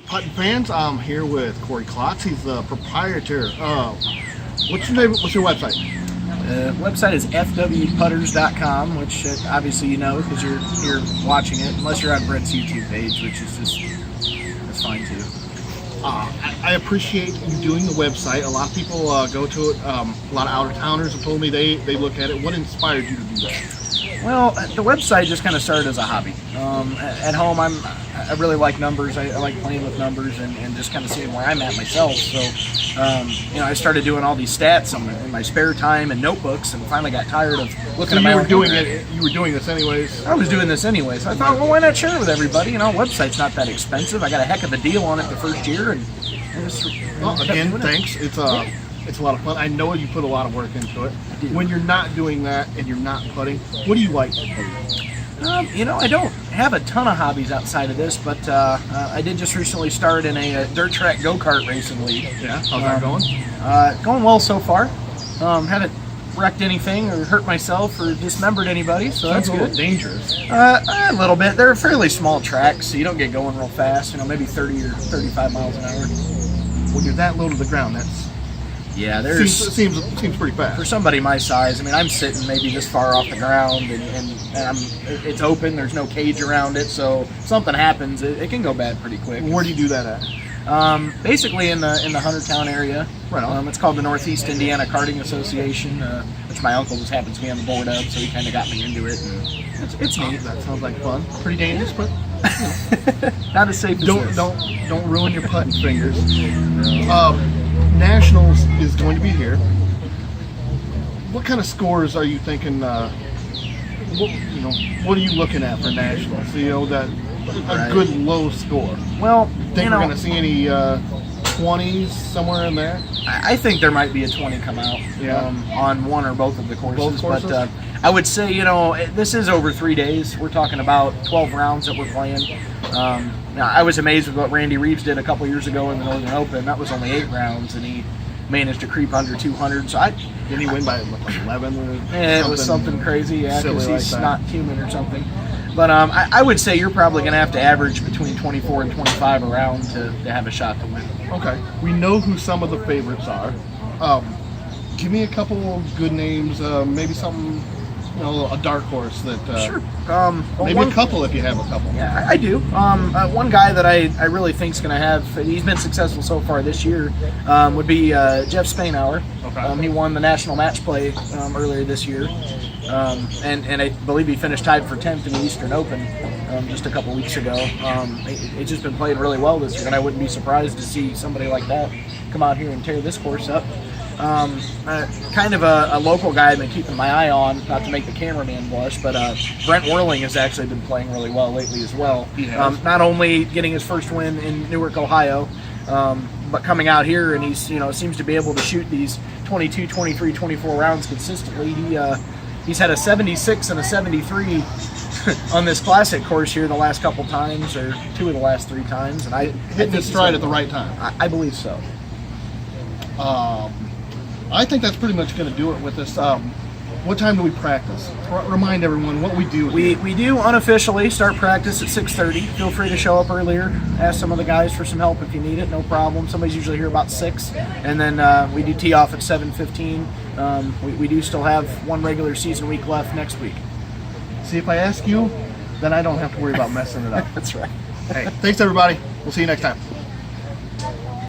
Putt-Putt fans, I'm here with Kory Klotz. He's the proprietor. What's your name? What's your website? The website is fwputters.com, which obviously you know because you're here watching it, unless you're on Brett's YouTube page, which is that's fine too. I appreciate you doing the website. A lot of people go to it. A lot of out-of-towners have told me they look at it. What inspired you to do that? Well, the website just kind of started as a hobby. At home, I really like numbers. I like playing with numbers and just kind of seeing where I'm at myself. So, I started doing all these stats in my spare time and notebooks, and finally got tired of looking at my own. You were doing this anyways. I was doing this anyways. I thought, well, why not share it with everybody? Website's not that expensive. I got a heck of a deal on it the first year, and again, thanks. It's a lot of fun. I know you put a lot of work into it. When you're not doing that and you're not putting, what do you like to do? I don't have a ton of hobbies outside of this, but I did just recently start in a dirt track go-kart racing league. Yeah, how's that going? Going well so far. Haven't wrecked anything or hurt myself or dismembered anybody, so that's good. Dangerous. A little bit. They're fairly small tracks, so you don't get going real fast. Maybe 30 or 35 miles an hour. When you're that low to the ground, that's seems pretty fast for somebody my size. I'm sitting maybe this far off the ground, and it's open. There's no cage around it, so if something happens, it can go bad pretty quick. Where do you do that at? Basically in the Huntertown area. Right on. It's called the Northeast Indiana Karting Association, which my uncle just happens to be on the board of, so he kind of got me into it. And it's neat. That sounds like fun. Pretty dangerous, but not as safe as this. Don't ruin your putting fingers. Nationals is going to be here. What kind of scores are you thinking? What are you looking at for nationals? A good low score. Well, think we're going to see any 20s somewhere in there? I think there might be a 20 come out on one or both of the courses. Both courses? But I would say, this is over 3 days. We're talking about 12 rounds that we're playing. I was amazed with what Randy Reeves did a couple years ago in the Northern Open. That was only 8 rounds, and he managed to creep under 200. So didn't he win by 11 or something? It was something crazy, because he's like not human or something. But I would say you're probably going to have to average between 24 and 25 around to have a shot to win. Okay. We know who some of the favorites are. Give me a couple of good names, maybe something, a dark horse that... Sure. Maybe a couple if you have a couple. Yeah, I do. One guy that I really think is going to have, he's been successful so far this year, would be Jeff Spainhour. Okay. He won the national match play earlier this year. And I believe he finished tied for 10th in the Eastern Open just a couple weeks ago. He's just been playing really well this year, and I wouldn't be surprised to see somebody like that come out here and tear this course up. Kind of a local guy I've been keeping my eye on, not to make the cameraman blush, but Brent Whirling has actually been playing really well lately as well. Not only getting his first win in Newark, Ohio, but coming out here, and he's seems to be able to shoot these 22, 23, 24 rounds consistently. He's had a 76 and a 73 on this classic course here the last couple times, or 2 of the last 3 times, and I hitting his stride at the right time. I believe so. I think that's pretty much going to do it with this. What time do we practice? Remind everyone what we do here. We do unofficially start practice at 6:30. Feel free to show up earlier. Ask some of the guys for some help if you need it. No problem. Somebody's usually here about 6, and then we do tee off at 7:15. We do still have 1 regular season week left next week. See, if I ask you, then I don't have to worry about messing it up. That's right. Hey, thanks everybody. We'll see you next time.